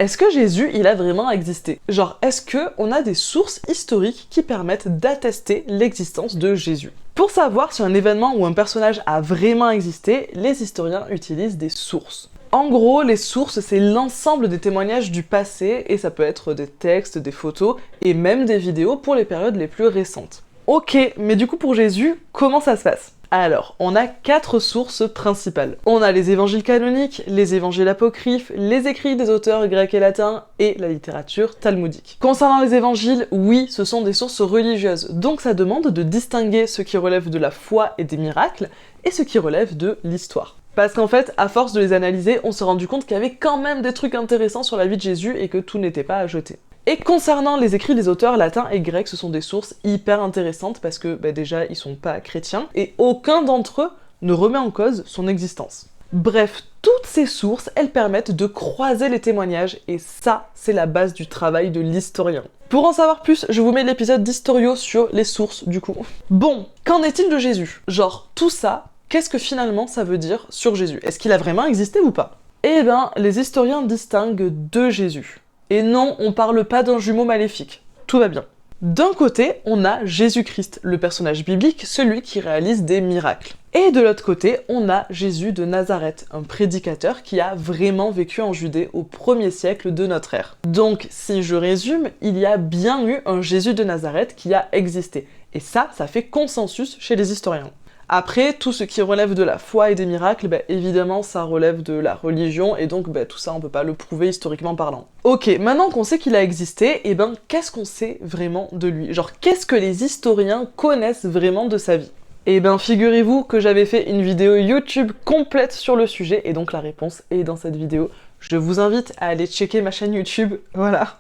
est-ce que Jésus, il a vraiment existé? Genre, est-ce qu'on a des sources historiques qui permettent d'attester l'existence de Jésus? Pour savoir si un événement ou un personnage a vraiment existé, les historiens utilisent des sources. En gros, les sources, c'est l'ensemble des témoignages du passé, et ça peut être des textes, des photos, et même des vidéos pour les périodes les plus récentes. Ok, mais du coup pour Jésus, comment ça se passe? Alors, on a 4 sources principales. On a les évangiles canoniques, les évangiles apocryphes, les écrits des auteurs grecs et latins, et la littérature talmudique. Concernant les évangiles, oui, ce sont des sources religieuses, donc ça demande de distinguer ce qui relève de la foi et des miracles, et ce qui relève de l'histoire. Parce qu'en fait, à force de les analyser, on s'est rendu compte qu'il y avait quand même des trucs intéressants sur la vie de Jésus et que tout n'était pas à jeter. Et concernant les écrits des auteurs latins et grecs, ce sont des sources hyper intéressantes parce que déjà ils sont pas chrétiens et aucun d'entre eux ne remet en cause son existence. Bref, toutes ces sources, elles permettent de croiser les témoignages et ça, c'est la base du travail de l'historien. Pour en savoir plus, je vous mets l'épisode d'Historio sur les sources du coup. Bon, qu'en est-il de Jésus? Genre, tout ça, qu'est-ce que finalement ça veut dire sur Jésus? Est-ce qu'il a vraiment existé ou pas? Eh ben, les historiens distinguent deux Jésus. Et non, on parle pas d'un jumeau maléfique. Tout va bien. D'un côté, on a Jésus-Christ, le personnage biblique, celui qui réalise des miracles. Et de l'autre côté, on a Jésus de Nazareth, un prédicateur qui a vraiment vécu en Judée au 1er siècle de notre ère. Donc, si je résume, il y a bien eu un Jésus de Nazareth qui a existé. Et ça fait consensus chez les historiens. Après, tout ce qui relève de la foi et des miracles, évidemment, ça relève de la religion, et donc tout ça, on peut pas le prouver historiquement parlant. Ok, maintenant qu'on sait qu'il a existé, qu'est-ce qu'on sait vraiment de lui? Genre, qu'est-ce que les historiens connaissent vraiment de sa vie? Figurez-vous que j'avais fait une vidéo YouTube complète sur le sujet, et donc la réponse est dans cette vidéo. Je vous invite à aller checker ma chaîne YouTube, voilà.